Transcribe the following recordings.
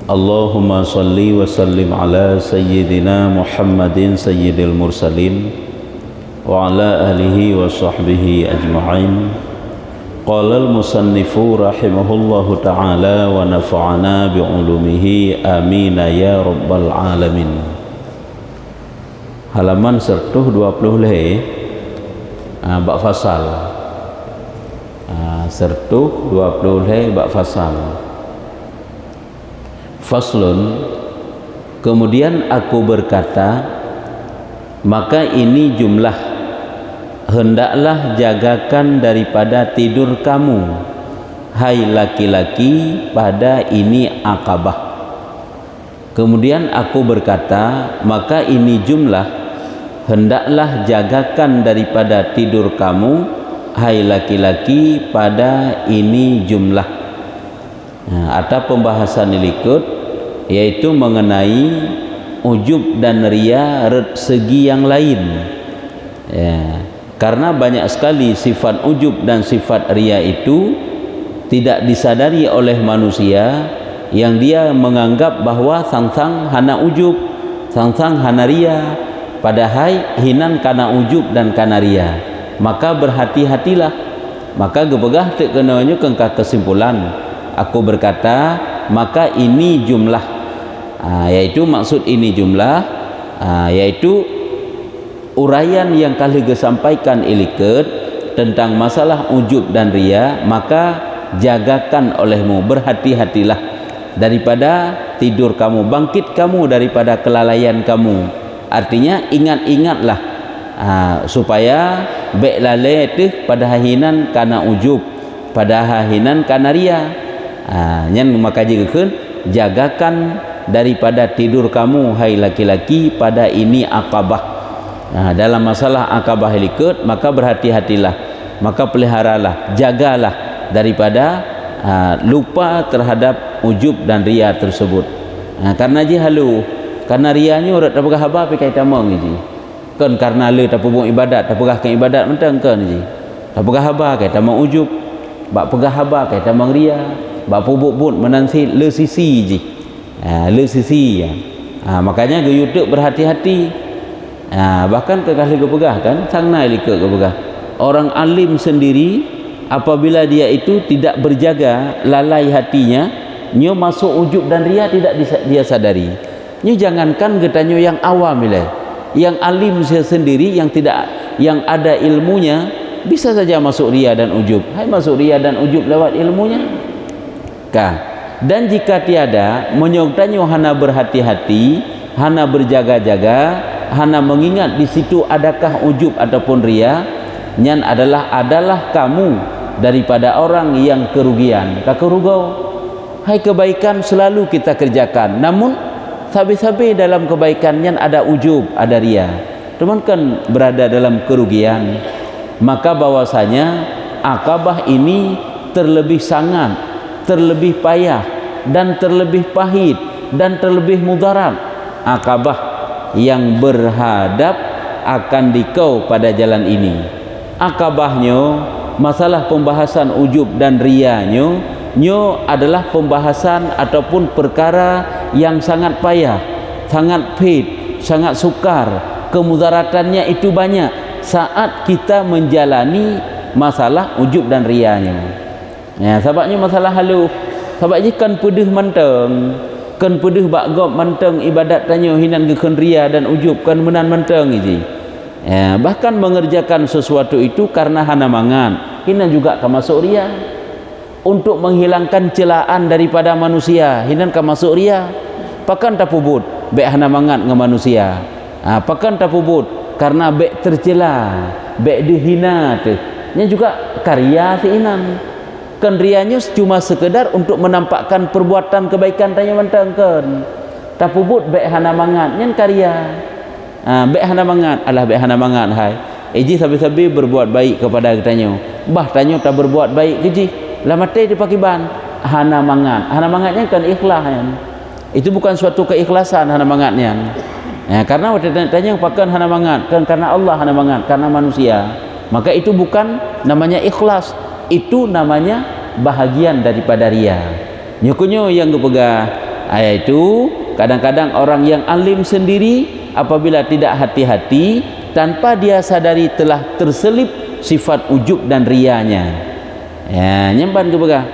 Allahumma salli wa sallim ala sayyidina Muhammadin sayyidil mursalin wa ala alihi wa sahbihi ajma'in. Qala al-musannifu rahimahullahu ta'ala wa nafa'ana bi'ulumihi amin ya rabbal alamin. Halaman 120 bab fasal. 120 bab fasal. Faslun, kemudian aku berkata, maka ini jumlah, hendaklah jagakan daripada tidur kamu, hai laki-laki, pada ini Aqabah. Kemudian aku berkata, maka ini jumlah, hendaklah jagakan daripada tidur kamu, hai laki-laki, pada ini jumlah. Ada pembahasan berikut, yaitu mengenai ujub dan ria segi yang lain. Karena banyak sekali sifat ujub dan sifat ria itu tidak disadari oleh manusia, yang dia menganggap bahwa sang-sang hana ujub, sang-sang hana ria, padahal hinan kana ujub dan kana ria. Maka berhati-hatilah. Maka gepegah tak kenanya kengkah kesimpulan. Aku berkata, maka ini jumlah, yaitu maksud ini jumlah, yaitu uraian yang kali disampaikan iliket tentang masalah ujub dan ria. Maka jagakan olehmu, berhati-hatilah daripada tidur kamu, bangkit kamu daripada kelalaian kamu. Artinya ingat-ingatlah, supaya bek lalai teh pada hahinan kana ujub, pada hahinan kana ria. Yang maka jagakan, jagakan daripada tidur kamu, hai laki-laki, pada ini Aqabah. Dalam masalah Aqabah ilikut, maka berhati-hatilah, maka peliharalah, jagalah daripada lupa terhadap ujub dan ria tersebut. Karena je halu, karena rianya urat tak pegah haba pakai tamang je. Kan karena le tak pebung ibadat, tak pegah kan ibadat mentang kan je. Tak pegah haba kai tamang ujub, bak pegah haba kai tamang ria. Bak pubuk pun menansi le sisi je, le sisi ya. Makanya ke YouTube berhati-hati. Bahkan kekali kepegah kan sangnai likut kepegah orang alim sendiri, apabila dia itu tidak berjaga lalai hatinya, nyo masuk ujub dan ria tidak dia sadari. Nyo jangankan getanyo yang awam ile, yang alim sendiri, yang tidak, yang ada ilmunya, bisa saja masuk ria dan ujub. Hai masuk ria dan ujub lewat ilmunya. Dan jika tiada, menyertanya hana berhati-hati, hana berjaga-jaga, hana mengingat di situ adakah ujub ataupun ria, nyan adalah kamu daripada orang yang kerugian. Kakerugau, hai kebaikan selalu kita kerjakan, namun sabi-sabi dalam kebaikan nyan ada ujub, ada ria, teman kan berada dalam kerugian. Maka bahwasanya Aqabah ini terlebih sangat, terlebih payah, dan terlebih pahit, dan terlebih mudarat. Aqabah yang berhadap akan dikau pada jalan ini. Aqabahnya, masalah pembahasan ujub dan rianya, nyo adalah pembahasan ataupun perkara yang sangat payah, sangat pahit, sangat sukar. Kemudaratannya itu banyak saat kita menjalani masalah ujub dan rianya. Sebabnya masalah halu, sebabnya kan pedih manteng, kan pedih bak gop manteng ibadat tanya hinan gekan ria dan ujub kan menan manteng iji. Bahkan mengerjakan sesuatu itu karena hana mangan, hinan juga kan masuk ria. Untuk menghilangkan celaan daripada manusia, hinan kan masuk ria. Pakan tapubut bek hana mangan ngan manusia. Pakan tapubut karena bek tercela, bek dihina tu. Nya juga karya si hinan. Kan rianya cuma sekedar untuk menampakkan perbuatan kebaikan tanya mentang kan. Tapubut bek hana mangat nyen karya. Bek hana mangat, alah bek hana mangat hai. Eji sabi-sabi berbuat baik kepada tanyo. Bah tanyo tak berbuat baik keji. Lah mate dipakai ban hana mangat. Hana mangatnya kan ikhlas kan. Itu bukan suatu keikhlasan hana mangatnya. Karena waktu tanya pakan hana mangat kan karena Allah hana mangat, karena manusia. Maka itu bukan namanya ikhlas. Itu namanya bahagian daripada ria. Nyukunyo yang kepegah Yaitu kadang-kadang orang yang alim sendiri apabila tidak hati-hati, tanpa dia sadari telah terselip sifat ujub dan rianya. Ya, nyemban ke begah.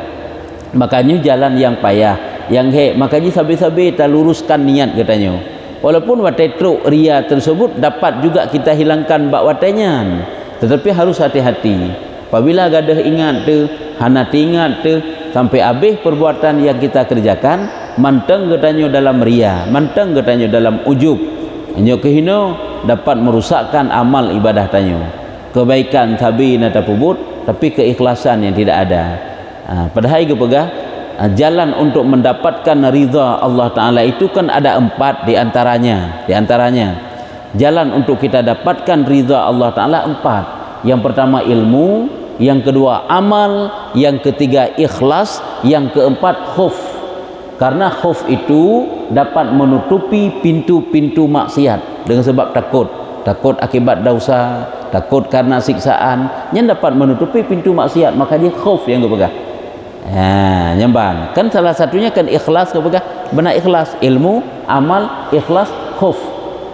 Makanya jalan yang payah, yang makanya sabi-sabi kita luruskan niat katanya. Walaupun watetruk ria tersebut dapat juga kita hilangkan bak watenya, tetapi harus hati-hati. Apabila gadah ingat tu, hana ingat tu, sampai habis perbuatan yang kita kerjakan, manteng katanya dalam ria, manteng katanya dalam ujub. Hanya kehino dapat merusakkan amal ibadah tanyo. Kebaikan sabi nata pubut, tapi keikhlasan yang tidak ada. Padahal kepegah jalan untuk mendapatkan ridha Allah Ta'ala itu kan ada 4 di antaranya. Jalan untuk kita dapatkan ridha Allah Ta'ala 4. Yang pertama ilmu, yang kedua amal, yang ketiga ikhlas, yang keempat khauf. Karena khauf itu dapat menutupi pintu-pintu maksiat dengan sebab takut akibat dosa, takut karena siksaan, yang dapat menutupi pintu maksiat, maka dia khauf yang kepegang. Nyamban kan salah satunya kan ikhlas kepegang, benar ikhlas, ilmu, amal, ikhlas, khauf.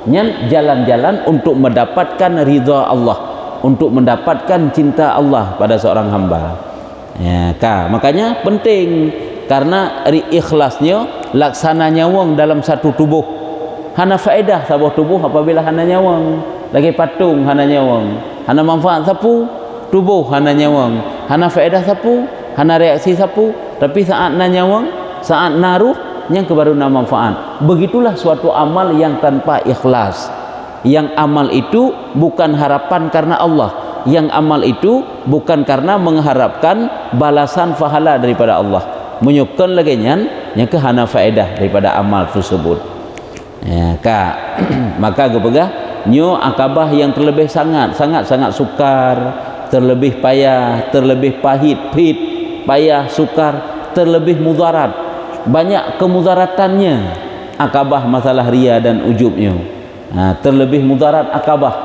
Yang jalan-jalan untuk mendapatkan ridha Allah, untuk mendapatkan cinta Allah pada seorang hamba. Makanya penting, karena ikhlasnya laksana nyawang dalam satu tubuh. Hana faedah sebuah tubuh apabila hana nyawang, lagi patung hana nyawang, hana manfaat sapu tubuh hana nyawang, hana faedah sapu, hana reaksi sapu, tapi saat na nyawang, saat naruh yang kebaru na manfaat. Begitulah suatu amal yang tanpa ikhlas. Yang amal itu bukan harapan karena Allah, yang amal itu bukan karena mengharapkan balasan pahala daripada Allah, menyukan lagi yang kehana faedah daripada amal tersebut. Maka kepegah nyo akabah yang terlebih sangat sukar, terlebih payah, terlebih pahit, payah, sukar, terlebih mudarat, banyak kemudaratannya akabah masalah ria dan ujubnya. Terlebih mudarat akabah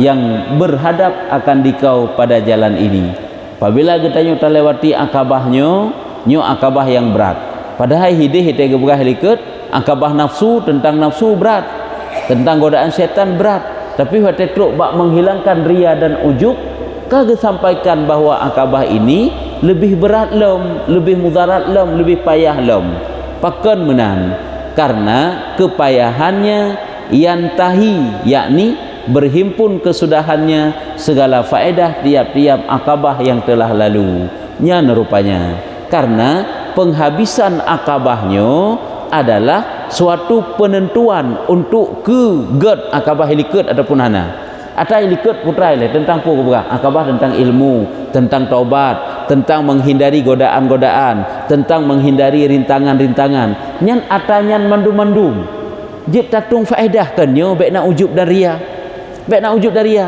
yang berhadap akan dikau pada jalan ini. Apabila kita nyuta lewati akabahnya, nyo akabah yang berat. Padahal hidih kepegah liket akabah nafsu, tentang nafsu berat, tentang godaan setan berat, tapi waktu truk bak menghilangkan ria dan ujub, kagak sampaikan bahwa akabah ini lebih berat lom, lebih mudarat lom, lebih payah lom. Pakan menan, karena kepayahannya yantahi, yakni berhimpun kesudahannya segala faedah tiap-tiap akabah yang telah lalu. Nyan rupanya, karena penghabisan akabahnya adalah suatu penentuan untuk get akabah liket ataupun hana. Atai liket putrai le tentang pokok akabah, tentang ilmu, tentang taubat, tentang menghindari godaan-godaan, tentang menghindari rintangan-rintangan. Nyan atanyan mandum-mandum. Jit tatung faedah kan nyo baik nak ujub dan ria. Baik nak ujub dan ria.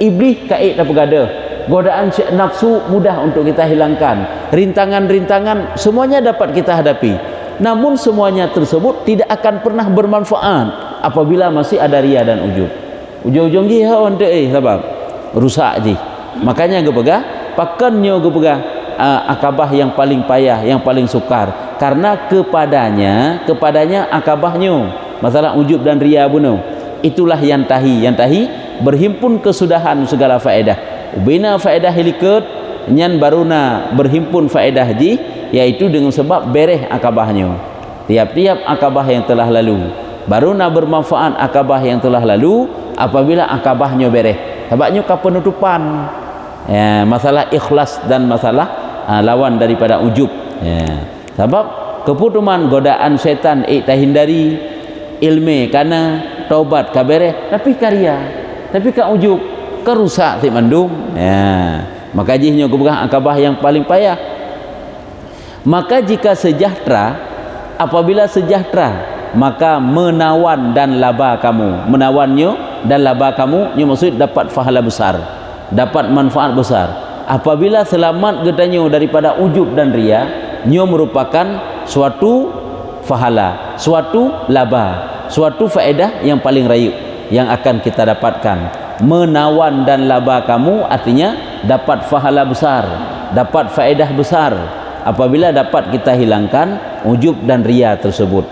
Iblis kait tak bergada. Godaan nafsu mudah untuk kita hilangkan. Rintangan-rintangan semuanya dapat kita hadapi. Namun semuanya tersebut tidak akan pernah bermanfaat apabila masih ada ria dan ujub. Ujung-ujung dia untuk sebab rusak je. Makanya gepegah pakannya gepegah akabah yang paling payah, yang paling sukar, karena kepadanya akabahnya masalah ujub dan ria bunuh. Itulah yang tahi berhimpun kesudahan segala faedah. Bina faedah liket nyan baruna berhimpun faedah ji, yaitu dengan sebab bereh akabahnya. Tiap-tiap akabah yang telah lalu baruna bermanfaat akabah yang telah lalu apabila akabahnya bereh. Sebabnya ke penutupan masalah ikhlas dan masalah lawan daripada ujub. Sebab keputuman godaan setan tak hindari, ilmu karena taubat kabereh, tapi karya, tapi ka ujub kerusak si mandum. Maka jihnya kebuka akabah yang paling payah. Maka jika sejahtera, apabila sejahtera, maka menawan dan laba kamu, menawannya dan laba kamu, ini maksud dapat pahala besar, dapat manfaat besar. Apabila selamat getanyo daripada ujub dan ria, nyo merupakan suatu pahala, suatu laba, suatu faedah yang paling rayu yang akan kita dapatkan. Menawan dan laba kamu artinya dapat pahala besar, dapat faedah besar apabila dapat kita hilangkan ujub dan ria tersebut.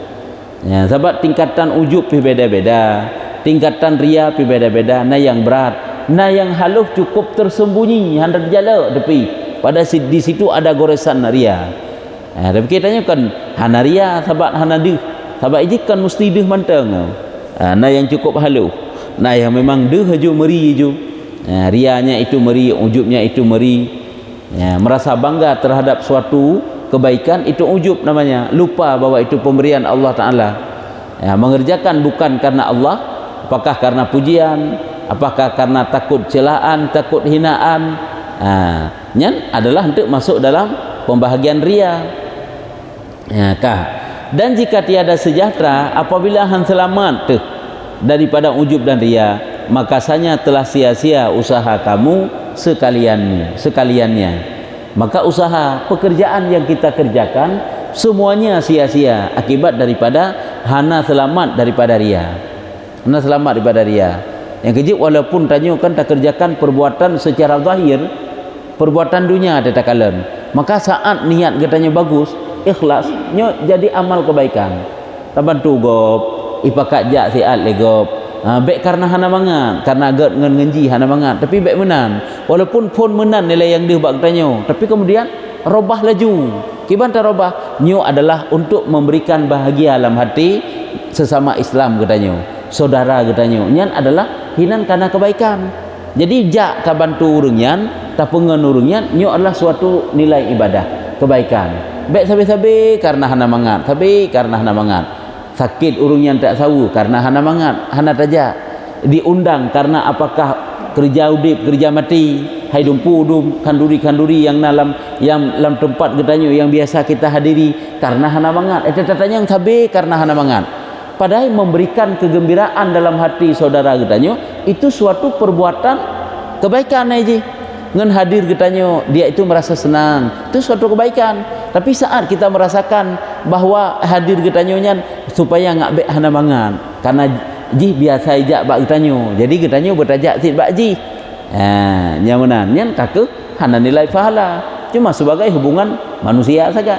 Ya, sebab tingkatan ujub pi beda-beda, tingkatan ria pi beda-beda. Nah yang berat, nah yang halus cukup tersembunyi, hendak jala tepi. Pada di situ ada goresan ria. Tapi kitanya kan hana ria sebab hana deh. Sebab ini kan mesti deh mantang. Nah yang cukup halus. Nah yang memang deh haju meri haju. Rianya itu meri, ujubnya itu meri. Merasa bangga terhadap suatu kebaikan, itu ujub namanya. Lupa bahwa itu pemberian Allah Ta'ala. Mengerjakan bukan karena Allah, apakah karena pujian, apakah karena takut celaan, takut hinaan. Nyan adalah untuk masuk dalam pembahagian ria. Dan jika tiada sejahtera apabila han selamat daripada ujub dan ria, maka sanya telah sia-sia usaha kamu sekaliannya. Maka usaha pekerjaan yang kita kerjakan semuanya sia-sia akibat daripada hana selamat daripada ria. Hana selamat daripada ria. Yang kejip walaupun tanya kan tak kerjakan perbuatan secara zahir, perbuatan dunia ada takalan. Maka saat niat katanya bagus, ikhlas, nyo jadi amal kebaikan. Tabantu gop, ipakat jak siat legop. Baik karena hana mangat, karena agak ngenji hana mangat, tapi baik menan. Walaupun pun menan nilai yang dia bak tanya, tapi kemudian robah laju. Kiban terobah, nyo adalah untuk memberikan bahagia dalam hati sesama Islam katanya, saudara katanya. Nyan adalah hinan karena kebaikan. Jadi jak ta bantu urang nyan, ta pengen urang nyan, nyo adalah suatu nilai ibadah, kebaikan. Baik sabe-sabe karena hana mangat, sabe karena hana mangat. Sakit urung yang tak tahu karena hana mangat, hana tajak. Diundang karena apakah kerja udip, kerja mati, hai dumpu dum kanduri-kanduri yang dalam tempat katanya yang biasa kita hadiri karena hana mangat. Tanya yang sabe karena hana mangat. Padahal memberikan kegembiraan dalam hati saudara katanya itu suatu perbuatan kebaikan aja. Ngan hadir katanya dia itu merasa senang, itu suatu kebaikan. Tapi saat kita merasakan bahwa hadir katanya supaya ngak bek hana mangan, karena ji biasa ijak bak katanya, jadi katanya bertajak sit bak ji. Nyamunan nyan kaku hana nilai pahala, cuma sebagai hubungan manusia saja.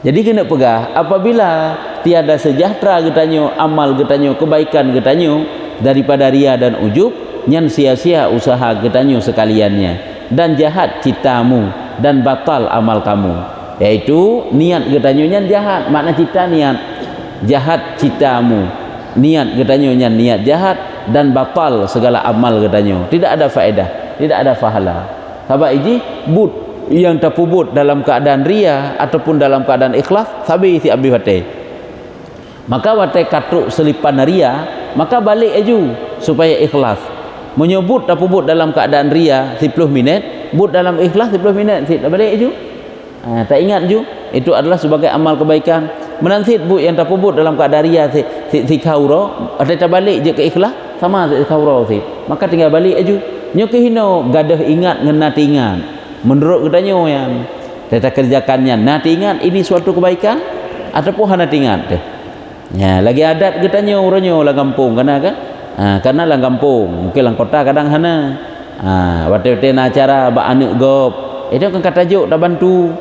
Jadi kena pegah apabila tiada sejahtera katanya, amal katanya, kebaikan katanya daripada ria dan ujub, nyan sia-sia usaha katanya sekaliannya, dan jahat citamu dan batal amal kamu. Yaitu niat katanya nyan jahat, makna cita niat jahat citamu, niat katanya nyan niat jahat dan batal segala amal katanya, tidak ada faedah, tidak ada pahala. Sebab ini but yang terpubut dalam keadaan ria ataupun dalam keadaan ikhlas sabi si abdi wate, maka wate katruk selipan ria, maka balik aju supaya ikhlas. Menyebut terpubut dalam keadaan ria 10 minit, but dalam ikhlas 10 minit si balik aju. Tak ingat ju, itu adalah sebagai amal kebaikan. Menansit bu yang terpubut dalam keadaan ria si kauro, ada terbalik je ke ikhlas sama si kauro si, maka tinggal balik aju. Nyo kehino gadah ingat ngenat ingat. Menurut katanya yang kita kerjakannya nat ingat ini suatu kebaikan ataupun hana ingat deh. Ya, lagi adat katanya orangnya lah kampung karena kan, karena lah kampung, mungkin lang kota kadang hana. Waktu acara ba anak gop, itu kan kata juk dah bantu.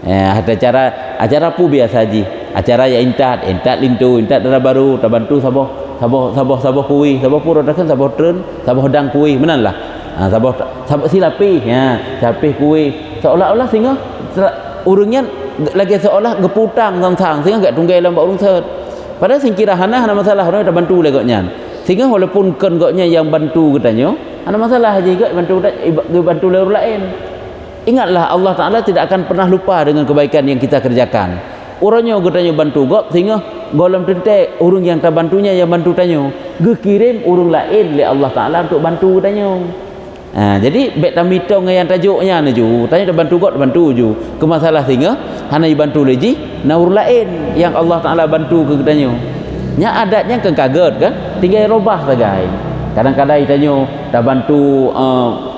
Acara pu biasa ji. Acara ya intat lintu, intat dah baru dah bantu saboh kuih, saboh pura dah kan saboh tren, saboh dang kuih, menanlah. Saboh silapi, ya, silapi kuih. Seolah-olah sehingga urungnya lagi seolah geputang sang sehingga gak tunggai dalam urung set. Padahal sing kira hana masalah orang dah bantu legoknya. Sehingga walaupun kan goknya yang bantu katanya, ada masalah aja juga bantu orang lain. Ingatlah Allah Ta'ala tidak akan pernah lupa dengan kebaikan yang kita kerjakan. Orangnya katanya bantu gop sehingga golem tentek urung yang tak bantunya yang bantu tanya gekirim urung lain oleh Allah Ta'ala untuk bantu tanya. Jadi baik tamitong yang tajuknya ni ju tanya dah bantu gop bantu ju ke masalah sehingga hana dibantu lagi na urung lain yang Allah Ta'ala bantu ke tanya. Nya adatnya kan kaget kan tinggal robah sagai. Kadang-kadang tanya dah bantu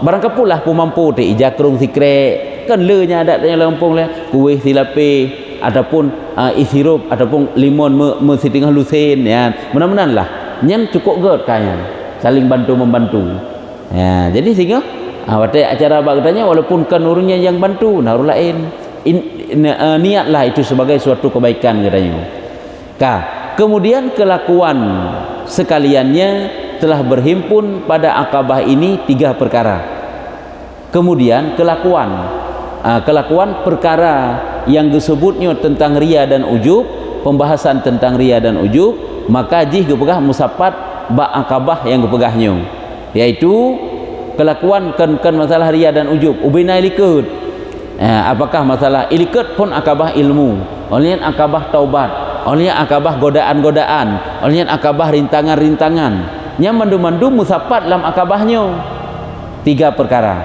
barang kepulah pun mampu te ijakrung sikre kan lenya adat tanya lampung le kuih silape ataupun isirup ataupun limon mesti tengah lusen ya. Mudah-mudahan lah nyen cukup god kaya saling bantu membantu. Ya, jadi sehingga waktu acara bak tanya walaupun kan urungnya yang bantu nah orang lain niatlah itu sebagai suatu kebaikan katanya. Kemudian kelakuan sekaliannya telah berhimpun pada akabah ini 3 perkara. Kemudian kelakuan perkara yang disebutnya tentang ria dan ujub, pembahasan tentang ria dan ujub, maka jih gepegah musapat ba akabah yang gepegahnya, yaitu kelakuan kan masalah ria dan ujub ubina ilikut. Apakah masalah ilikut pun akabah ilmu, olehnya akabah taubat, olehnya akabah godaan-godaan, olehnya akabah rintangan-rintangan, nya mandu-mandu musapat dalam akabahnya 3 perkara.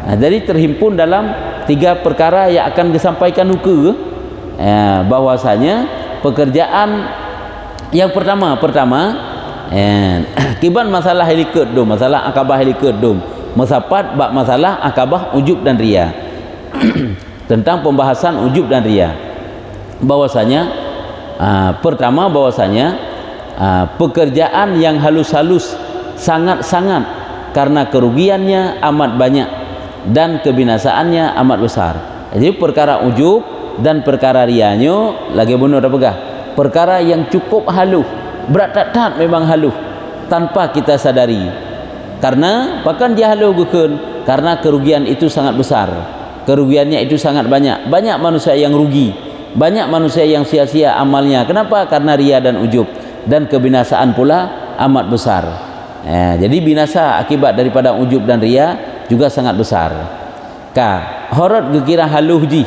Jadi terhimpun dalam 3 perkara yang akan disampaikan hukum, bahwasanya pekerjaan yang pertama kiban masalah helikut dum, masalah akabah helikut dum, musapat bab masalah akabah ujub dan ria. Tentang pembahasan ujub dan ria, bahwasanya pertama bahwasanya pekerjaan yang halus-halus sangat-sangat karena kerugiannya amat banyak dan kebinasaannya amat besar. Jadi perkara ujub dan perkara rianya lagi benar apa? Perkara yang cukup halus, berat tak memang halus tanpa kita sadari. Karena bahkan dia halus bukan karena kerugian itu sangat besar. Kerugiannya itu sangat banyak. Banyak manusia yang rugi, banyak manusia yang sia-sia amalnya. Kenapa? Karena ria dan ujub, dan kebinasaan pula amat besar. Jadi binasa akibat daripada ujub dan ria juga sangat besar. Horot gekira haluh ji,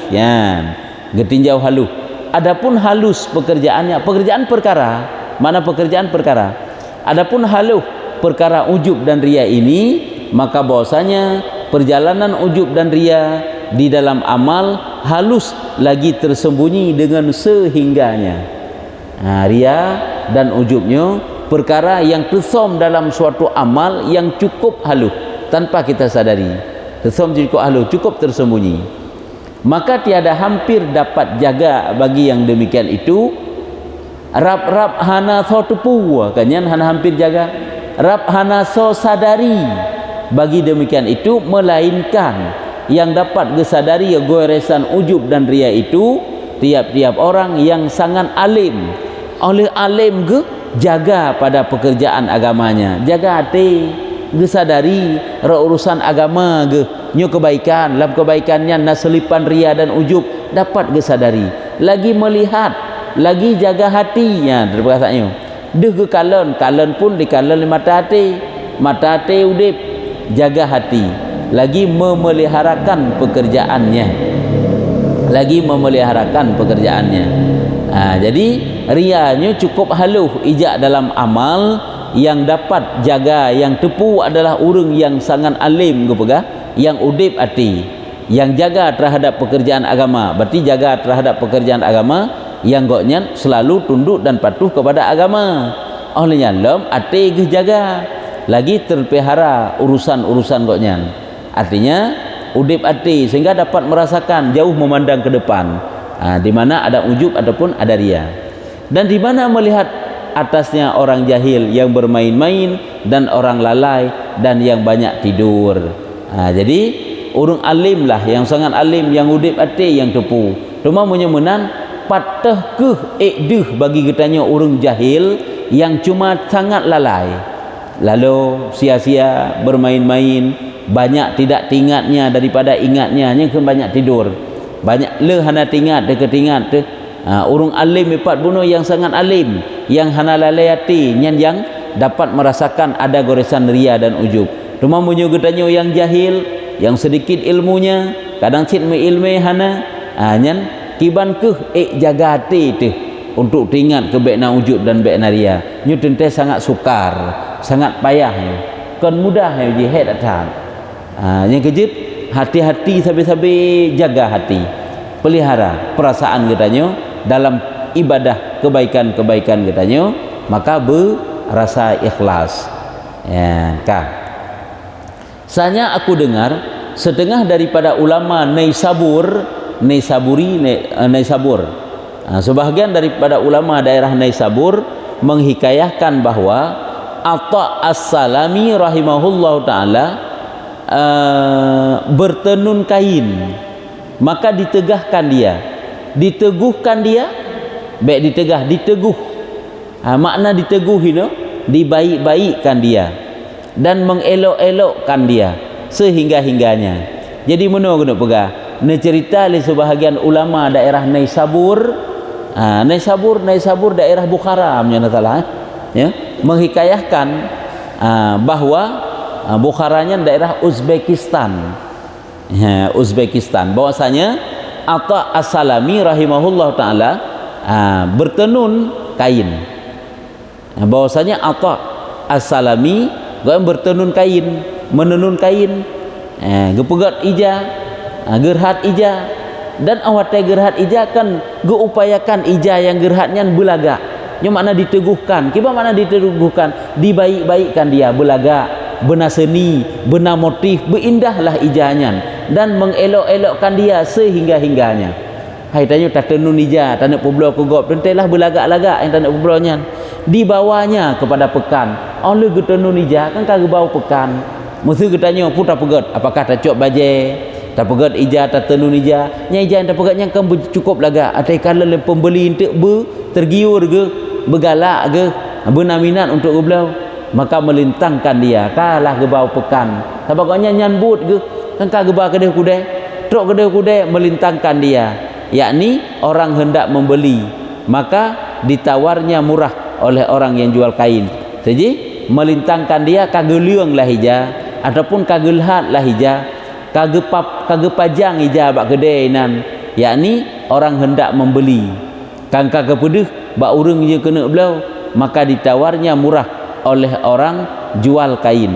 getinjau haluh. Adapun halus pekerjaannya, pekerjaan perkara, mana pekerjaan perkara. Adapun haluh perkara ujub dan ria ini, maka bahwasanya perjalanan ujub dan ria di dalam amal halus lagi tersembunyi dengan sehingganya. Ria dan ujubnya perkara yang tersom dalam suatu amal yang cukup halus tanpa kita sadari. Tersom cukup halus, cukup tersembunyi. Maka tiada hampir dapat jaga bagi yang demikian itu. Rap hana so tepu kanyan hana hampir jaga. Rap hana so sadari bagi demikian itu, melainkan yang dapat disadari goresan ujub dan ria itu tiap-tiap orang yang sangat alim. Oleh alim ke jaga pada pekerjaan agamanya, jaga hati, disadari urusan agama ke nyo kebaikan, dalam kebaikannya naselipan ria dan ujub dapat disadari, lagi melihat, lagi jaga hatinya. Terpakasanya deh ke kalen pun di kalen mata hati udip, jaga hati, lagi memeliharakan pekerjaannya, jadi rianya cukup haluh ijak dalam amal. Yang dapat jaga, yang tepu adalah orang yang sangat alim yang udip hati, yang jaga terhadap pekerjaan agama. Berarti jaga terhadap pekerjaan agama yang goknya selalu tunduk dan patuh kepada agama. Olehnya lem hati jaga, lagi terpelihara urusan-urusan goknya. Artinya udip hati sehingga dapat merasakan jauh memandang ke depan, di mana ada ujub ataupun ada ria, dan di mana melihat atasnya orang jahil yang bermain-main dan orang lalai dan yang banyak tidur. Jadi orang alim lah yang sangat alim, yang udip hati, yang tepu. Cuma menyemenan patah ke bagi kitanya orang jahil yang cuma sangat lalai, lalu sia-sia bermain-main, banyak tidak ingatnya daripada ingatnya, yang banyak tidur, banyak hana tingat dekat orang alim empat bunuh yang sangat alim, yang hana lalai hati, yang dapat merasakan ada goresan ria dan ujub. Cuma menyogetannya yang jahil, yang sedikit ilmunya, kadang ilmu hana, nyan kiban jaga hati itu untuk ingat ke bekna ujub dan bekna ria. Nyu tente sangat sukar, sangat payah, kan mudah jihad atas. Yang kejut hati-hati sabi-sabi jaga hati, pelihara perasaan katanya dalam ibadah kebaikan-kebaikan katanya, maka berasa ikhlas. Sanya aku dengar setengah daripada ulama Naisabur, sebahagian daripada ulama daerah Naisabur menghikayahkan bahwa Atha As-Salami rahimahullah ta'ala bertenun kain maka ditegahkan dia, diteguhkan dia, baik ditegah, diteguh. Makna diteguh itu dibaik-baikkan dia dan mengelok-elokkan dia sehingga-hingganya. Jadi mana kena pegah? Ni cerita oleh sebahagian ulama daerah Naisabur. Naisabur daerah Bukhara punya salah, ya, menghikayahkan bahwa Bukharanya daerah Uzbekistan. Uzbekistan. Bahwasanya Atha As-Salami rahimahullah taala bertenun kain. Bahwasanya Atha As-Salami bertenun kain, menenun kain, gepegat ija, gerhat ija, dan awate gerhat ija kan geupayakan ija yang gerhatnya belaga. Nya makna diteguhkan. Kiba makna diteguhkan? Dibaik-baikkan dia, belaga, benar seni, benar motif, berindahlah ijanya dan mengelok-elokkan dia sehingga-hingganya. Hai tanya tak tenun ija, tak nak publo kugop, tentelah belagak-lagak yang tak nak publonya. Dibawanya kepada pekan. Oleh getenun ija kan kagak bawa pekan. Mesti ketanya putar pegat, apakah tak cok baje, tak pegat ija, tak tenun ija. Nya ija tak pegatnya kan cukup laga. Atai kalau pembeli untuk tergiur ke, bergalak ke, benar minat untuk geblau, maka melintangkan dia kalah gebau pekan. Tabaknya nyambut ke, kan gebau kedai kudai, truk kedai kudai melintangkan dia. Yakni orang hendak membeli, maka ditawarnya murah oleh orang yang jual kain. Jadi melintangkan dia kageliung lah hija ataupun kagelhat lah hija, kagepajang hija bak kedai nan. Yakni orang hendak membeli. Kang kagepedeh bak urang je kena belau, maka ditawarnya murah oleh orang jual kain.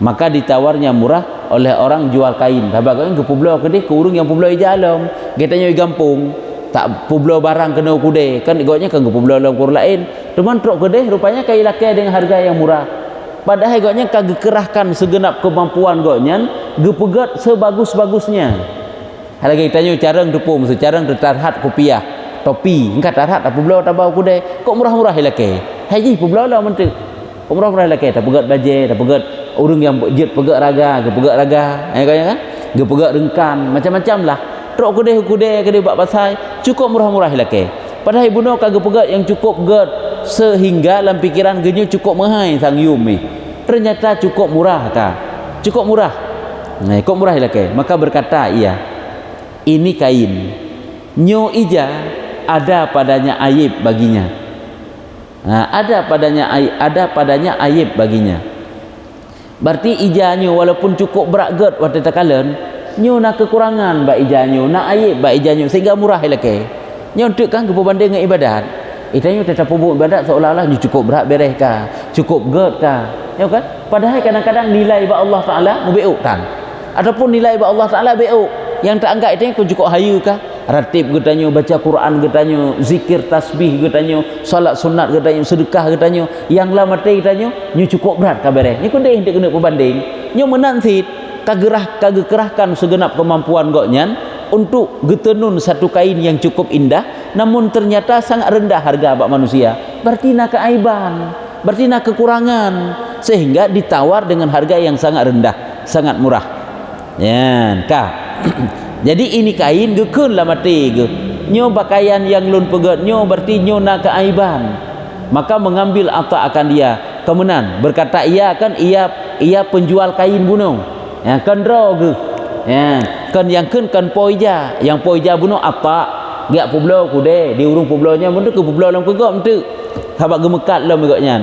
Maka ditawarnya murah oleh orang jual kain. Habaq kan ke pulau kedai ke urang yang pulau hija alam. Katanya gampung tak pulau barang kena kudai kan igotnya kan ke pulau dalam kur lain. Cuman truk kedai rupanya kai lakai dengan harga yang murah. Padahal igotnya kagak kerahkan segenap kemampuan gotnya gepegat sebagus-bagusnya. Lagi tanya carang tepung secarang tertarhat kopiah topi engkat tarhat apa pulau tabau kudai kok murah-murah lakai. Haji pulau lah mentu. Kok murah-murah lakai tak pegat baje, tak pegat urang yang jet pegat raga, gepegat raga. Kan? Gepegat rengkan, macam-macam lah. Truk kedai bak pasai cukup murah-murah lakai. Padahal ibu no kagak pegat yang cukup ged sehingga dalam pikiran genyo cukup mahal sang yum ni. Ternyata cukup murah kah? Cukup murah. Kok murah lakai. Maka berkata ia, ini kain. Nyo ija ada padanya aib baginya. Ada padanya aib baginya. Berarti ijanyo walaupun cukup berat ged waktu takalan, nyo nak kekurangan bak ijanyo, nak aib bak ijanyo sehingga murah lakai. Nyo untuk kan berbanding dengan ibadat. Itanyo tetap buat ibadat seolah-olah nyo cukup berat beres kah? Cukup ged kah? Ya kan? Padahal kadang-kadang nilai bak Allah Taala mubeuk kan. Ataupun nilai bak Allah Taala beuk. Yang tak anggap itu cukup hayu kah? Ratib getanyo, baca Quran getanyo, zikir tasbih getanyo, salat sunat getanyo, sedekah getanyo, yang lah mati getanyo, nyo cukup berat kabarnya. Ni kun deh kena berbanding. Nyo menansit kagak kerahkan segenap kemampuan goknyan untuk getenun satu kain yang cukup indah, namun ternyata sangat rendah harga bak manusia. Berarti nak keaiban, berarti nak kekurangan, sehingga ditawar dengan harga yang sangat rendah, sangat murah. Ya, kah? Jadi ini kain gekun lah mati ke. Nyo pakaian yang lun pegat nyo berarti nyo nak keaiban. Maka mengambil Atha akan dia. Kemudian berkata ia kan ia penjual kain bunuh. Ya kan ro ke. Ya kan yang kan poija, yang poija bunuh Atha. Giak pulau kude di urung publaunya bentuk ke pulau dalam kegok bentuk. Habaq gemekat lah megaknya.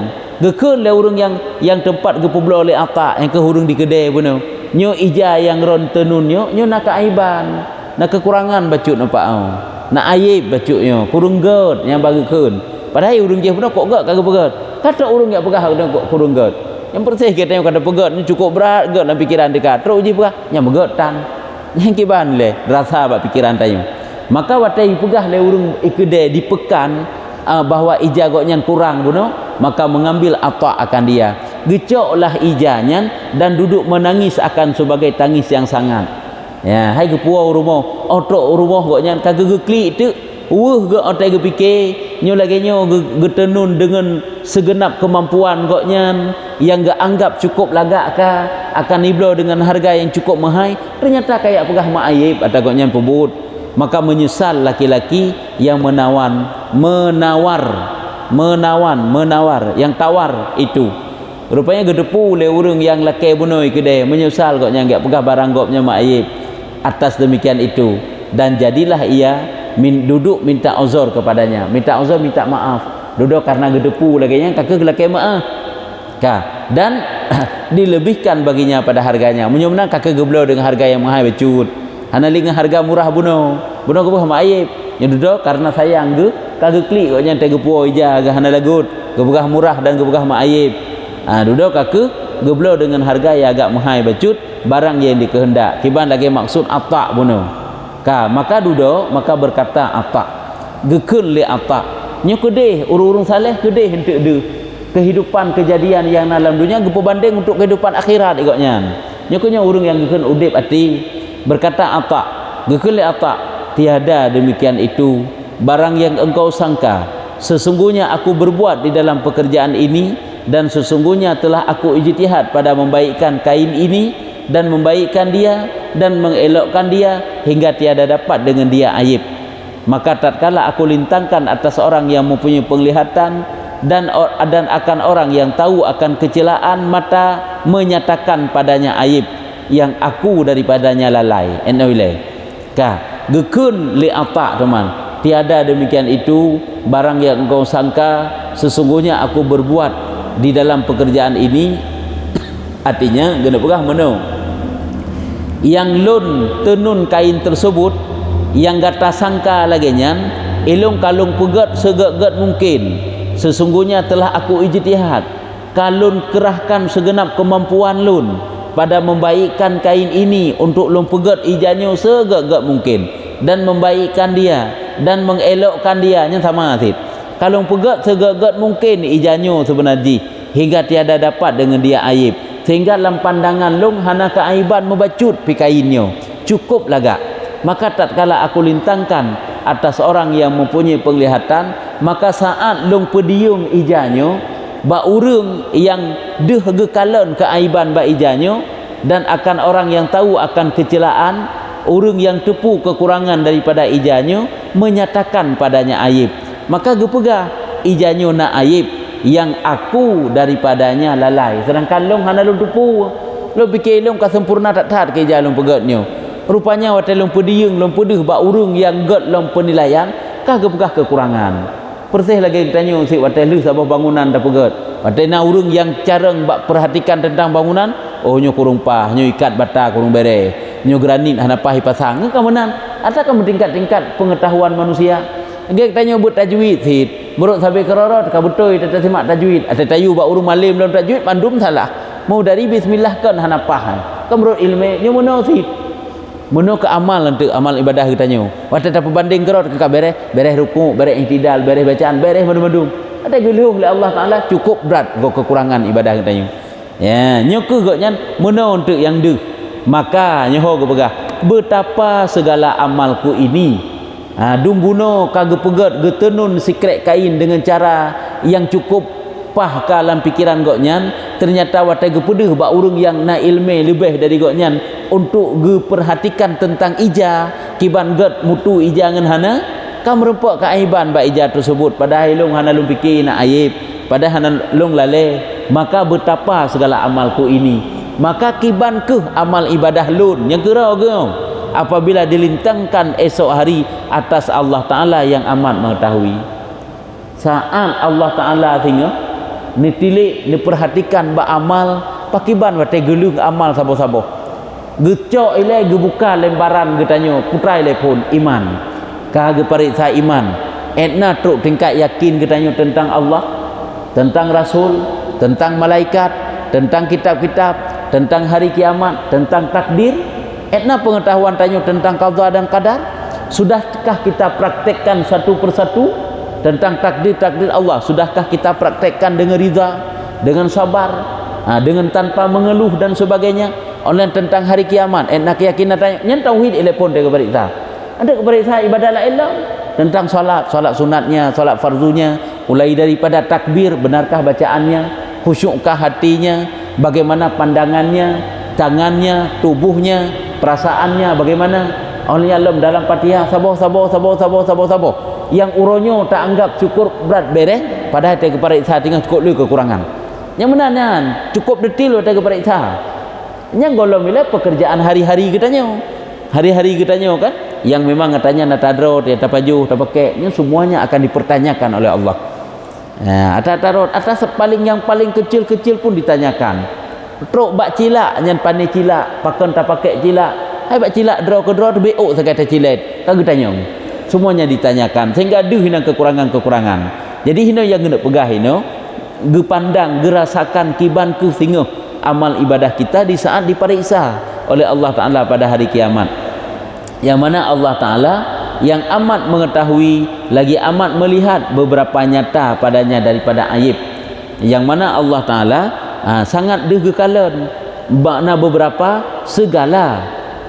Gekun le urung yang tempat ke pulau oleh Atha yang ke urung di kedai bunuh. Nyo ija yang ron tenun nyo nak keaiban, nak kekurangan bacut nampak au. Nak aib bacutnya, kurung ged yang bagi kun. Padahal urang je pun kok ged kagak pegat. Kata urang yang pegah kok kurung ged. Yang bersih kita kata pegat ni cukup berat ged dalam pikiran dekat. Terus je pegah yang megat tan. Yang kiban le rasa bak pikiran tayo. Maka watai pegah le urang kedai di pekan bahwa ija goknya kurang buno, maka mengambil Atha akan dia. Gecoklah ijanya dan duduk menangis akan sebagai tangis yang sangat. Ya, hai ke puau rumah, otok rumah goknya kagak geklik tu. Ge otai ge fikir nyo lagi nyo getenun dengan segenap kemampuan goknya yang gak anggap cukup lagak ka akan iblo dengan harga yang cukup mahal, ternyata kayak pegah mak aib atau goknya pebut. Maka menyesal laki-laki yang menawar yang tawar itu. Rupanya gedepu le urang yang laki bunoi kedai, menyesal goknya enggak pegah barang goknya mak aib atas demikian itu, dan jadilah ia duduk minta uzur kepadanya, minta uzur, minta maaf, duduk karena gedepu lagi yang kakek laki maaf dan dilebihkan baginya pada harganya. Menyemang kakek geblau dengan harga yang mahal becut, hana dengan harga murah buno ke mak aib yang duduk karena sayang ge kakek klik goknya tegepu ija ge hana lagut gebegah murah dan gebegah mak aib. Duduk kakek geblau dengan harga yang agak mahal becut barang yang dikehendak kiban lagi maksud atak buno maka duduk maka berkata atak gekun li atak nyo kedeh urung-urung saleh kedeh hentik de kehidupan kejadian yang dalam dunia gepo banding untuk kehidupan akhirat igoknya nyo kunya urung yang gekun udip ati berkata atak gekun li atak tiada demikian itu barang yang engkau sangka, sesungguhnya aku berbuat di dalam pekerjaan ini dan sesungguhnya telah aku ijtihad pada membaikkan kain ini dan membaikkan dia dan mengelokkan dia hingga tiada dapat dengan dia aib. Maka tatkala aku lintangkan atas orang yang mempunyai penglihatan dan akan orang yang tahu akan kecelaan mata menyatakan padanya aib yang aku daripadanya lalai. Gekun li atak teman, tiada demikian itu barang yang engkau sangka, sesungguhnya aku berbuat di dalam pekerjaan ini. Artinya gena pegah meno yang lun tenun kain tersebut yang gata sangka lagi nyan ilung kalung pegat segat-gat mungkin, sesungguhnya telah aku ijtihad kalun kerahkan segenap kemampuan lun pada membaikkan kain ini untuk lun pegat ijanyo segat-gat mungkin dan membaikkan dia dan mengelokkan dia nya sama asid kalung pegat segat-gat mungkin ijanyo sebenarnya hingga tiada dapat dengan dia aib, sehingga dalam pandangan long hana keaiban membacut pi kainnya cukup laga. Maka tatkala aku lintangkan atas orang yang mempunyai penglihatan, maka saat long pediung ijanyo ba urang yang deh gekalan keaiban ba ijanyo dan akan orang yang tahu akan kecelaan urang yang tepu kekurangan daripada ijanyo menyatakan padanya aib, maka gepegah ijanyo na aib yang aku daripadanya lalai, sedangkan long hana long tepu lo fikir long kasempurna tak ke jalan pegatnya, rupanya wate long pediung long pedih ba urang yang gat long penilaian kah gepegah kekurangan. Persih lagi ditanya si wate lu sabah bangunan dah pegat wate na urang yang careng bak perhatikan tentang bangunan, oh nyo kurung pah nyo ikat bata kurung bere nyo granit hana pahi pasang kemenan atakan tingkat-tingkat pengetahuan manusia. Dia tanya buat tajwid hit menurut sampai kerorot ka betul tata simak tajwid atau tayu ba urung malim dalam tajwid mandum salah mau dari bismillah kan hana paham kan menurut ilmu nyo mono hit mono ke amal untuk amal ibadah kita nyo wata tak perbanding kerot ke beres rukuk beres i'tidal beres bacaan beres madum ada geluh oleh Allah Taala cukup berat go kekurangan ibadah kita nyo ya nyo ke goknya mono untuk yang deh maka nyo go begah betapa segala amalku ini dumbuno kage pegat getenun sikret kain dengan cara yang cukup pah kalam pikiran goknyan, ternyata watai gepedeh ba urang yang na ilme lebih dari goknyan untuk geperhatikan tentang ija kiban gat mutu ija ngan hana kam rempak keaiban ba ija tersebut padahal long hana long fikir na aib padahal hana long lale, maka betapa segala amalku ini, maka kiban ke amal ibadah lun yang kira gong apabila dilintangkan esok hari atas Allah Ta'ala yang amat mengetahui. Saat Allah Ta'ala tinggal ni tilik ni perhatikan ba amal pakiban wate geluh amal sabo-sabo gecok ile gebuka lembaran getanyo putrai le pun iman ka ge pariksa iman etna truk tingkat yakin getanyo tentang Allah, tentang Rasul, tentang malaikat, tentang kitab-kitab, tentang hari kiamat, tentang takdir. Etna pengetahuan tanyo tentang qada dan qadar, sudahkah kita praktekkan satu persatu tentang takdir-takdir Allah? Sudahkah kita praktekkan dengan riza, dengan sabar, dengan tanpa mengeluh dan sebagainya? Online tentang hari kiamat, etna keyakinan tanyo nyen tauhid ile pun de kebariksa. Ada kebariksa ibadah la ilah tentang solat sunatnya, solat farzunya, mulai daripada takbir, benarkah bacaannya, khusyukkah hatinya, bagaimana pandangannya, tangannya, tubuhnya, perasaannya bagaimana. Oleh alam dalam Fatihah sabar. Yang uronyo tak anggap cukup berat beres, padahal tak keperiksa tinggal cukup lu kekurangan. Yang mana cukup detail tak keperiksa. Yang golong bila pekerjaan hari-hari katanya. Hari-hari katanya kan, yang memang katanya nak tadrot, dia tak pajuh, tak pakai, ini semuanya akan dipertanyakan oleh Allah. Atas tarot, atas yang paling kecil-kecil pun ditanyakan. Truk bak cilak, yang pandai cilak, pakai tak pakai cilak. Hai bak cilak draw ke draw tu beok sekata cilet. Kau tanya. Semuanya ditanyakan sehingga ada hina kekurangan-kekurangan. Jadi hina yang kena pegah hina, ge pandang, ge rasakan kiban ke singa amal ibadah kita di saat diperiksa oleh Allah Taala pada hari kiamat. Yang mana Allah Taala yang amat mengetahui lagi amat melihat beberapa nyata padanya daripada aib. Yang mana Allah Taala sangat degekalan makna beberapa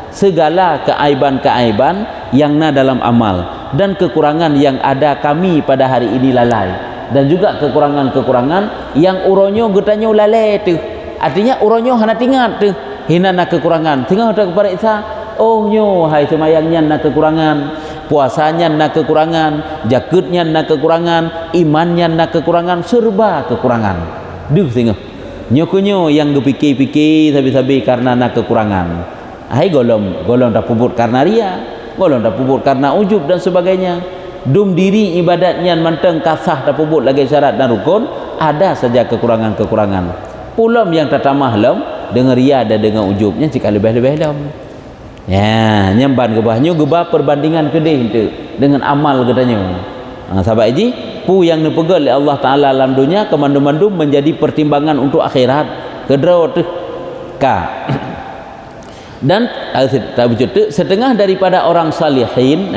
segala keaiban-keaiban yang na dalam amal dan kekurangan yang ada kami pada hari ini lalai, dan juga kekurangan-kekurangan yang uronyo getanyo lalai tu. Artinya uronyo hana tingat tu hina na kekurangan tengah tak periksa. Oh nyo hai semayangnya na kekurangan, puasanya na kekurangan, jakutnya na kekurangan, imannya na kekurangan, serba kekurangan. Duh tengah nyokunyo yang gepikir-pikir sabi-sabi karena na kekurangan. Hai golong dah puput karena ria, golong dah puput karena ujub dan sebagainya. Dum diri ibadatnya manteng kasah dah puput lagi syarat dan rukun, ada saja kekurangan-kekurangan. Pulam yang tatamah lam dengan ria dan dengan ujubnya jika lebih-lebih lam. Ya, nyamban gebahnya gebah perbandingan kedih itu dengan amal katanya. Sahabat haji, pu yang dipegal oleh Allah Taala dalam dunia kemandum-mandum menjadi pertimbangan untuk akhirat. Kedraw tu ka. Dan setengah daripada orang salihin,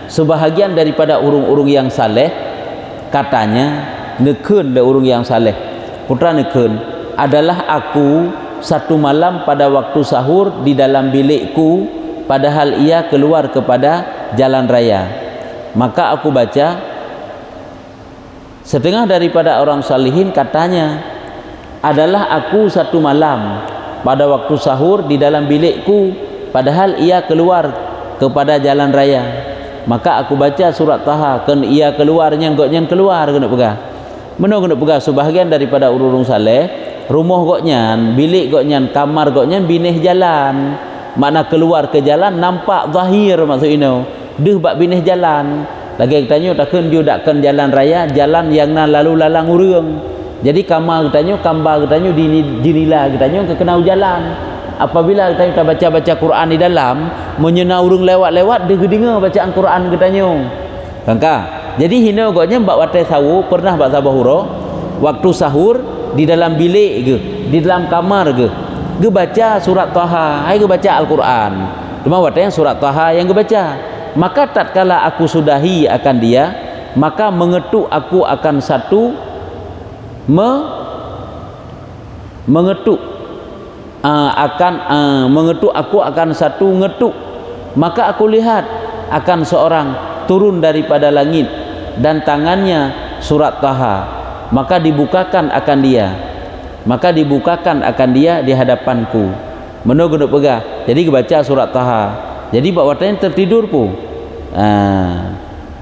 sebahagian daripada urung-urung yang saleh katanya nekun le urung yang saleh. Putra nekun adalah aku satu malam pada waktu sahur di dalam bilikku padahal ia keluar kepada jalan raya. Maka aku baca setengah daripada orang salihin katanya adalah aku satu malam pada waktu sahur di dalam bilikku padahal ia keluar kepada jalan raya. Maka aku baca surat Taha kan ia keluarnya goknya keluar kena pegah. Meno kena pegah sebahagian daripada urung saleh rumah goknya, bilik goknya, kamar goknya binih jalan. Makna keluar ke jalan nampak zahir maksud ini. Deh bak binih jalan. Lagi tanya takkan dia dakkan jalan raya, jalan yang na lalu lalang urang. Jadi kamar katanya, kambar katanya di jinila katanya ke kenau jalan. Apabila kita baca-baca Quran di dalam, menyena urung lewat-lewat dia dengar bacaan Quran katanya. Kangka. Jadi hina goknya mbak watai sawu pernah bak sabahuro waktu sahur di dalam bilik ke, di dalam kamar ke baca surat Taha, hai ke baca Al-Quran. Cuma watai surat Taha yang ke baca. Maka tatkala aku sudahi akan dia, maka mengetuk aku akan satu mengetuk aku akan satu ngetuk. Maka aku lihat akan seorang turun daripada langit dan tangannya surat Taha, maka dibukakan akan dia di hadapanku. Menunggu pegah. Jadi baca surat Taha. Jadi bawatnya tertidur pun.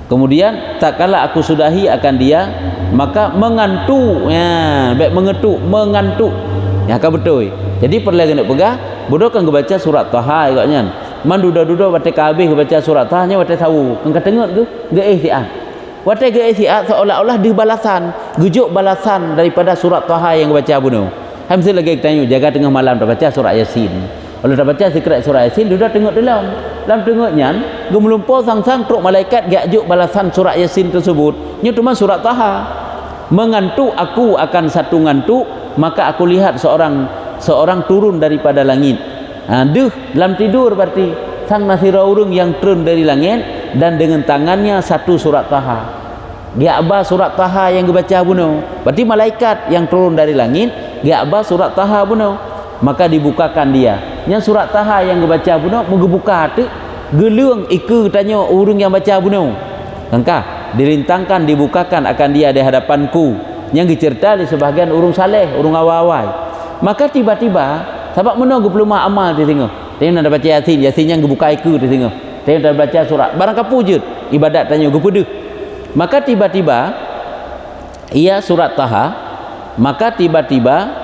Kemudian tak kala aku sudahi akan dia, maka mengantuk. Baik mengantuk. Ya kan betul. Jadi perlu kena pegah, bodoh kan baca surat Taha agaknya. Man duda-duda baca habis baca surat Taha nya baca tahu. Kan tengok tu, ge ihtiat. Watai ge ihtiat seolah-olah di balasan, gejuk balasan daripada surat Taha yang baca bunuh. Hamzah lagi tanya jaga tengah malam dah baca surat Yasin. Kalau dah baca secret surat Yasin, dia dah tengok dalam tengoknya gemelumpur sang-sang truk malaikat gajuk balasan surat Yasin tersebut. Nya cuma surat Taha. Mengantuk aku akan satu ngantuk, maka aku lihat seorang turun daripada langit. Dalam tidur berarti sang nasira urung yang turun dari langit dan dengan tangannya satu surat Taha. Dia abah surat Taha yang dibaca bunuh. Berarti malaikat yang turun dari langit, dia abah surat Taha bunuh. Maka dibukakan dia. Yang surat Taha yang dibaca bunuh, menggebuka tu gelung iku tanya urung yang baca bunuh. Engkau dilintangkan, dibukakan akan dia di hadapanku. Yang dicerita di sebahagian urung saleh, urung awal-awal. Maka tiba-tiba sebab menunggu pelumah amal dia tengok. Tengok nak baca Yasin, Yasin yang gebuka iku dia tengok. Tengok nak baca surat. Barang kapujud ibadat tanya gepedeh. Maka tiba-tiba ia surat Taha, maka tiba-tiba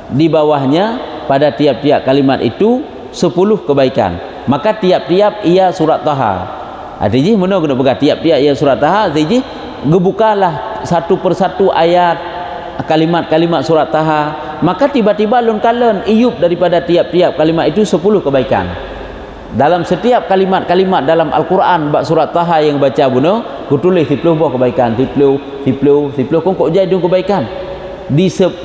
di bawahnya pada tiap-tiap kalimat itu 10 kebaikan. Maka tiap-tiap ia surat Taha. Artinya mana kena pegang tiap-tiap ia surat Taha, artinya gebukalah satu persatu ayat kalimat-kalimat surat Taha. Maka tiba-tiba lun kalen iup daripada tiap-tiap kalimat itu 10 kebaikan. Dalam setiap kalimat-kalimat dalam Al-Quran bab surat Taha yang baca buno, ku tulis 10 buah kebaikan, 10 kok jadi kebaikan.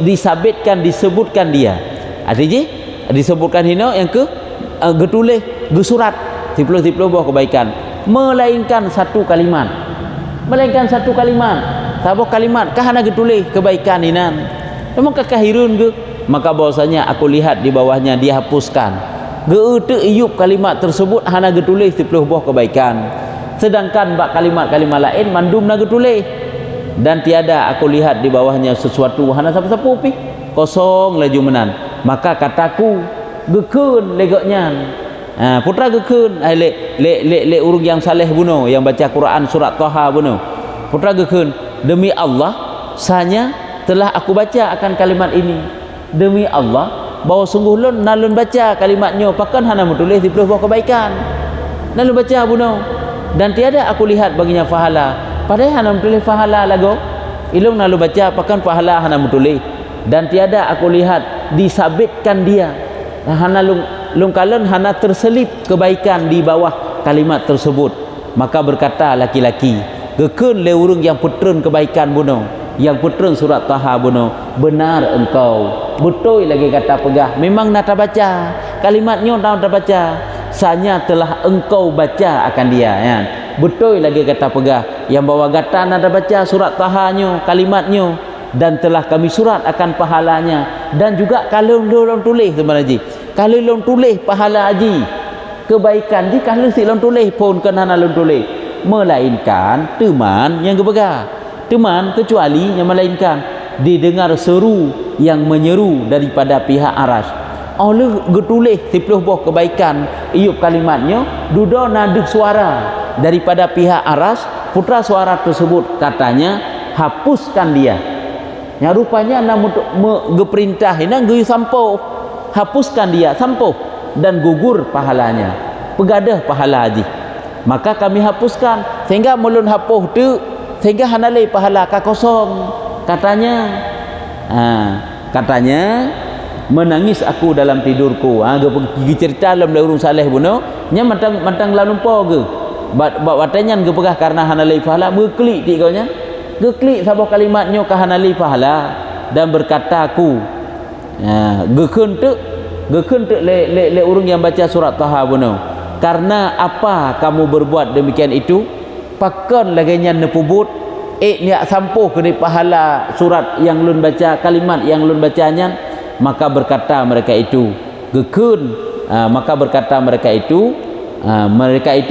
Disabitkan, disebutkan dia. Artinya disebutkan hino yang ke getulis gesurat 10 buah kebaikan, melainkan satu kalimat. Sabuk kalimat kah nak getulis kebaikan inan. Memang kekahirun ke? Maka bahwasanya aku lihat di bawahnya dihapuskan. Geute iup kalimat tersebut hana getulis 10 buah kebaikan. Sedangkan bak kalimat-kalimat lain mandum nak getulis. Dan tiada aku lihat di bawahnya sesuatu hana siapa-siapa pi. Kosong laju menan. Maka kataku gekeun legoknya. Putra gekeun le urung yang saleh buno yang baca Quran surat Taha buno. Putra gekeun demi Allah sanya telah aku baca akan kalimat ini. Demi Allah bahawa sungguh lun nalun baca kalimatnya pakan hana menulis 10 buah kebaikan. Nalun baca buno dan tiada aku lihat baginya pahala. Padahal hana menulis pahala lagu. Ilung nalun baca pakan pahala hana menulis dan tiada aku lihat disabitkan dia. Hana lung kalon hana terselip kebaikan di bawah kalimat tersebut. Maka berkata laki-laki, gekeun le urang yang putrun kebaikan buno. Yang putrun surat Taha buno, benar engkau, betul lagi kata pegah, memang nak baca kalimatnya nak baca, sanya telah engkau baca akan dia ya. Betul lagi kata pegah yang bawa kata nak baca surat Taha-nya kalimatnya dan telah kami surat akan pahalanya. Dan juga kalau long tulis teman haji, kalau long tulis pahala haji kebaikan di kalau si long tulis pun kena long tulis, melainkan teman yang kepegah teman kecuali yang melainkan didengar seru yang menyeru daripada pihak aras. Oleh getulis 10 buah kebaikan iup kalimatnya duda nada suara daripada pihak aras. Putra suara tersebut katanya hapuskan dia. Yang rupanya nak geperintah ini geus sampo, hapuskan dia sampo dan gugur pahalanya, pegadah pahala haji. Maka kami hapuskan sehingga mulun hapuh tu sehingga hanalai pahala ka kosong. Katanya menangis aku dalam tidurku. Gigi cerita dalam urung saleh buno nya matang lalumpo ke bak watanya gepegah karena hanalai pahala beklik ti kaunya geklik sabah kalimatnya ka hanalai pahala dan berkata aku gekeun tu le urung yang baca surat Taha buno, karena apa kamu berbuat demikian itu pakan laganya nepubut niat sampuh kena pahala surat yang lun baca kalimat yang lun bacanya. Maka berkata mereka itu gekun, maka berkata mereka itu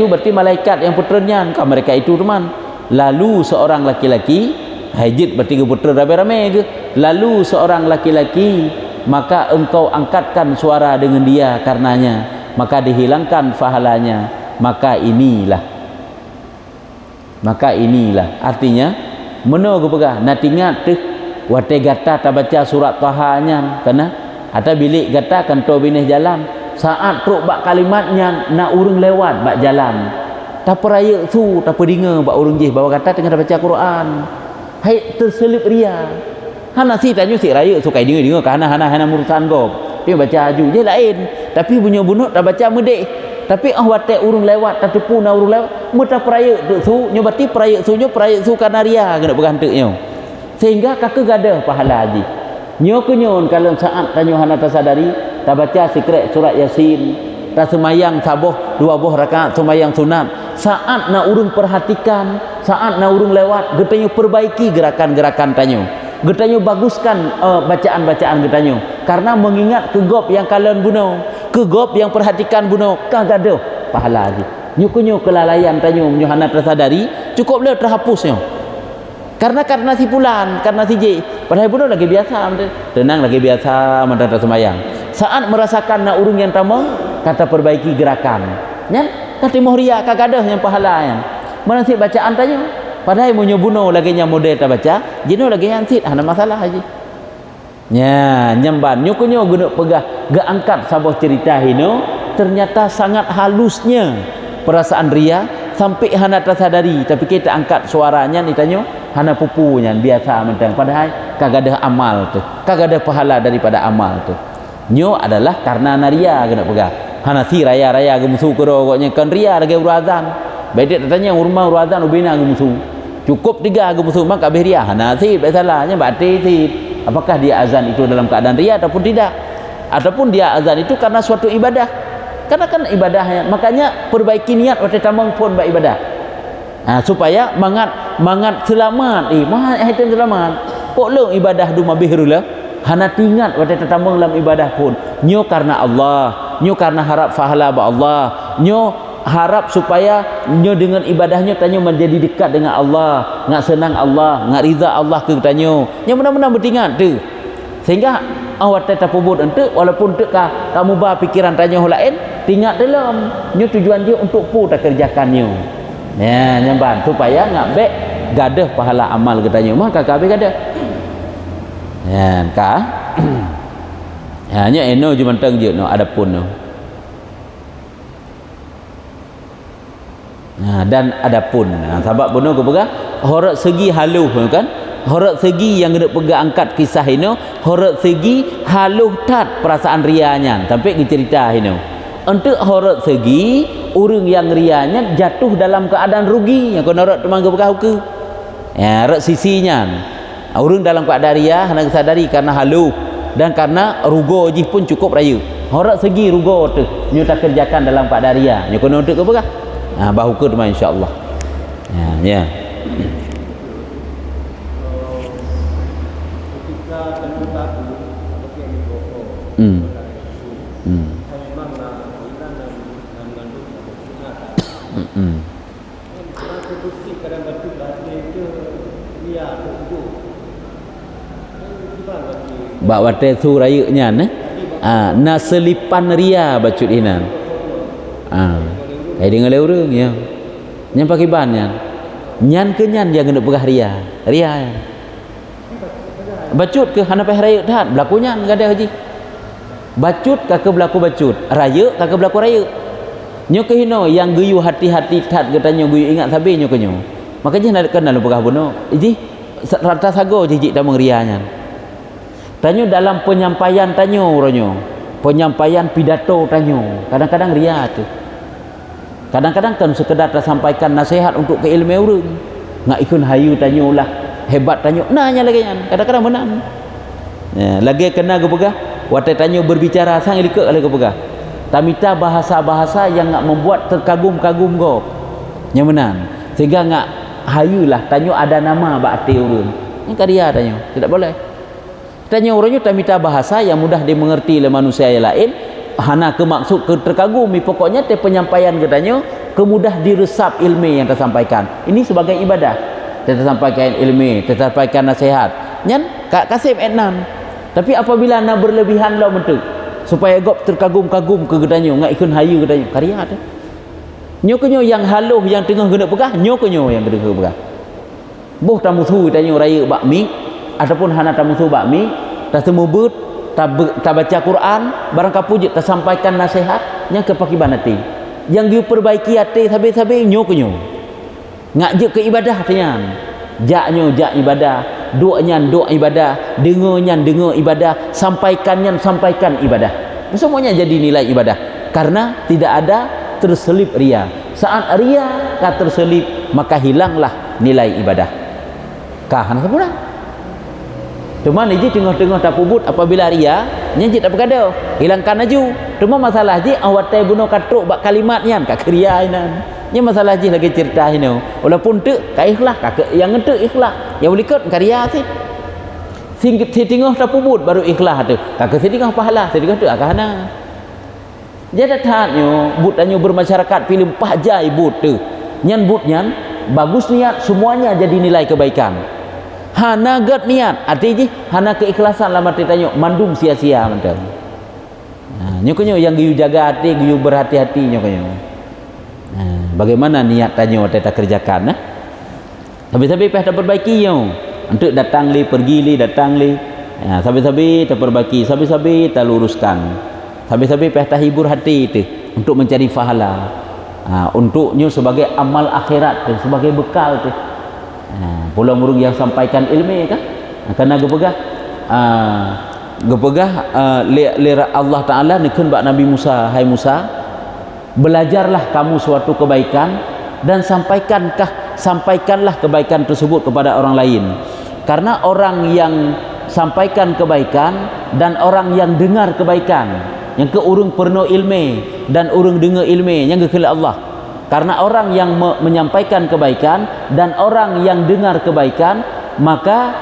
berarti malaikat yang putranya kan mereka itu teman. Lalu seorang laki-laki hajit berarti ke putra rame-rame ke, lalu seorang laki-laki maka engkau angkatkan suara dengan dia karenanya, maka dihilangkan pahalanya. Maka inilah artinya meno gepegah natingat teh wate gata ta baca surat Taha nya kana atau bilik gata kanto bineh jalan saat truk bak kalimatnya nak urung lewat bak jalan ta peraya tu ta pedinga bak urung jih bawa kata tengah baca Quran hai terselip ria hana si tanyo si raya sukai dinga kana hana murusan go dia baca aju je lain tapi bunyo-bunuk ta baca medek. Tapi wate urung lewat tak tepu na urung lewat muta peraya tu nyobati peraya su kanaria kena berganteknya sehingga kakek gadah pahala haji nyo kunyon kalau saat tanyo hana tasadari ta baca secret surat Yasin ta semayang saboh 2 buah rakaat semayang sunat saat na urung perhatikan saat na urung lewat getanyo perbaiki gerakan-gerakan tanyo getanyo baguskan bacaan-bacaan getanyo karena mengingat kegop yang kalian bunuh kegop yang perhatikan bunuh kagaduh pahala haji. Nyo kelalayan tanyo hana tersadari, cukup le terhapusnya. Karena sipulan, karena siji. Padahal bunuh lagi biasa, tenang lagi biasa mendadak sembahyang. Saat merasakan nak urung yang tamang, kata perbaiki gerakan. Nyan, kata mohria kagadah yang pahala yang. Mana si bacaan tanyo? Padahal munyo bunuh lagi nya model ta baca, jino lagi yang sit, hana masalah aja. Nya, nyamban nyo guna pegah, ga angkat sabah cerita hino, ternyata sangat halusnya perasaan ria sampai hana tersadari, tapi kita angkat suaranya ni tanyo hana pupunya biasa mentang, padahal kagak ada amal tu, kagak ada pahala daripada amal tu. Nyo adalah karena naria kena pegah. Hana si raya gemusu kero koknya kan ria lagi urazan. Baik tanya rumah urazan ubina gemusu. Cukup 3 gemusu mak kabeh ria. Hana si salahnya bati si. Apakah dia azan itu dalam keadaan ria ataupun tidak? Ataupun dia azan itu karena suatu ibadah? Karena kan ibadahnya, makanya perbaiki niat waktu tamang pun beribadah. Supaya mangat selamat. Mangat item selamat. Poklo ibadah du mabihrulah. Hana tingat waktu tamang dalam ibadah pun. Nyo karena Allah, nyo karena harap pahala ba Allah, nyo harap supaya nyo dengan ibadahnya tanyo menjadi dekat dengan Allah, ngak senang Allah, ngak riza Allah ke tanyo. Nyo benar-benar bertingat tu. Sehingga awak tetap pubut ente walaupun tekah kamu bah pikiran tanya hal lain, tingat dalam nyo tujuan dia untuk pu tak kerjakannya. Ya, nyamban supaya ngak bek gadah pahala amal katanya. Maka kabeh gadah. Ya, ka. Ya, nya eno cuma teng je no adapun no. Nah, dan adapun sebab bunuh ke pegah horat segi haluh kan, horat segi yang kena pegah angkat kisah ini, horat segi haluh tat perasaan rianya sampai dicerita ini. Untuk horat segi orang yang rianya jatuh dalam keadaan rugi yang kena horat temangga pegah ke ya horat sisinya orang dalam keadaan ria hendak sadari karena haluh dan karena rugo je pun cukup raya. Horat segi rugo tu nyo tak kerjakan dalam keadaan ria nyo kena untuk ke pegah bahu ke teman insya-Allah. Ya. Ketika terbuka pakai mikrofon. Memang kita dan mengandung sunat. Kalau bukti kadang batu batin itu dia tu. Bak wate su raya nya na selipan ria bacut inan. Kayak dengar orang ya. Nyan pakai ban nyan. Nyan ke nyan yang kena pegah ria. Ria. Bacut ke hana peh raya dah berlakunya enggak ada haji. Bacut kakak berlaku bacut. Raya kakak berlaku raya. Nyo ke hino yang guyu hati-hati tat katanya guyu ingat sabe nyo ke nyo. Makanya nak kenal pegah bono. Iji rata sago jijik tamang ria nyan. Tanyo dalam penyampaian tanyo ronyo. Penyampaian pidato tanyo. Kadang-kadang ria tu. Kadang-kadang kan sekedar tersampaikan nasihat untuk keilmuan orang. Ngak ikun hayu tanyo lah. Hebat tanyo. Nanya lagi kan. Kadang-kadang menang. Ya, lagi kena ke pegah. Waktu tanyo berbicara sang ilikut lagi ke pegah. Tamita bahasa-bahasa yang ngak membuat terkagum-kagum go. Yang menang. Sehingga ngak hayu lah tanyo ada nama bakti orang. Ini karya tanyo. Tidak boleh. Tanyo orangnya tamita bahasa yang mudah dimengerti oleh manusia yang lain. Hana ke maksud ke terkagumi pokoknya te penyampaian katanya kemudah diresap ilmu yang tersampaikan. Ini sebagai ibadah. Tersampaikan ilmu, tersampaikan nasihat. Nyan kasim etnan. Tapi apabila nak berlebihan lah bentuk supaya gop terkagum-kagum ke katanya ngak ikun hayu katanya karya ada. Nyo kenyo yang haluh yang tengah kena pegah, nyo kenyo yang kena pegah. Boh tamusu katanya raya bakmi ataupun hana tamusu bakmi tak semubut tak baca Quran barang kapuj tak sampaikan nasihat yang kepakiban hati yang diperbaiki hati sabi-sabi nyo kenyo ngak je ke ibadah tanya jaknyo jak ibadah doanya doa ibadah dengarnya dengar ibadah sampaikannya sampaikan ibadah semuanya jadi nilai ibadah karena tidak ada terselip ria. Saat ria tak terselip maka hilanglah nilai ibadah kah hana sempurna. Cuma ni je tengah-tengah tak pubut apabila ria nyanyi tak berkada hilangkan aju. Cuma masalah je awak tai bunuh katruk bak kalimatnya kak ria inan. Nya masalah je lagi cerita ini. Walaupun tu ka ikhlas kak yang ngente ikhlas. Yang ulikut karya sih. Sing tengah tak pubut baru ikhlas tu. Kak tengah pahala tengah tu akah hana. Jadi tatnyo but anyo bermasyarakat film pahjai but tu. Nyan but nyan bagus niat semuanya jadi nilai kebaikan. Hana gat niat artinya hana keikhlasan lah mati tanyo mandum sia-sia mantan. Nyo kanyo yang giyu jaga hati, giyu berhati-hati nyo kanyo. Bagaimana niat tanyo kita kerjakan Tapi-tapi peh perbaiki nyo. Untuk datang li pergi li datang li. Sabi-sabi kita perbaiki, sabi-sabi kita luruskan. Sabi-sabi peh hibur hati itu untuk mencari pahala. Untuknya sebagai amal akhirat tu, sebagai bekal tu. Pulau murung yang sampaikan ilmu kan? Karena gepegah lera Allah Taala nekun bak Nabi Musa, hai Musa, belajarlah kamu suatu kebaikan dan sampaikanlah kebaikan tersebut kepada orang lain. Karena orang yang sampaikan kebaikan dan orang yang dengar kebaikan, yang ke urung perno ilmu dan urung dengar ilmu yang ke Allah. Karena orang yang menyampaikan kebaikan dan orang yang dengar kebaikan, maka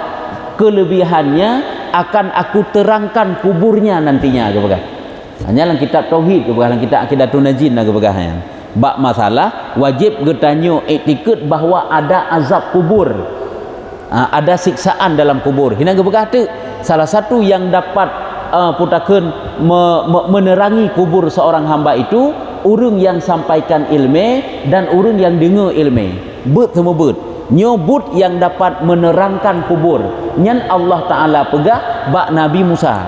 kelebihannya akan aku terangkan kuburnya nantinya kebagai. Hanya dalam kitab tauhid kebagai, dalam kitab Aqidatun Najin kebagai. Bak masalah wajib getanyo iktikad bahwa ada azab kubur. Ada siksaan dalam kubur. Hina kebagai tu salah satu yang dapat putakeun menerangi kubur seorang hamba itu urang yang sampaikan ilmu dan urang yang dengar ilmu. Bet semua bet. Nyobut yang dapat menerangkan kubur. Nyan Allah Taala pegah bak Nabi Musa.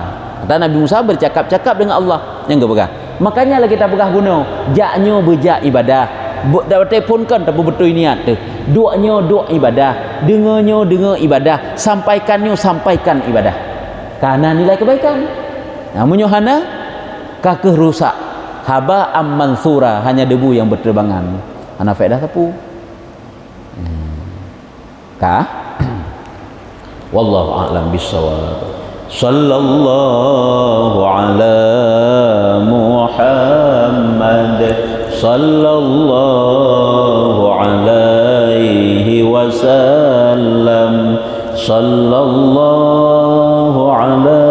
Kata Nabi Musa bercakap-cakap dengan Allah. Yang pegah. Makanya lah kita pegah guna. Jaknyo berjak ibadah. Dak telefonkan tapi betul niat tu. Duaknyo duak ibadah. Dengarnyo dengar ibadah. Sampaikannya sampaikan ibadah. Karena nilai kebaikan. Namunnya hana kakeh rusak. Haba mansura, hanya debu yang berterbangan. Ana faedah sapu. Wallahu a'lam bissawab. Sallallahu ala Muhammad sallallahu alaihi wasallam. Sallallahu ala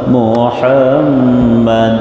Muhammad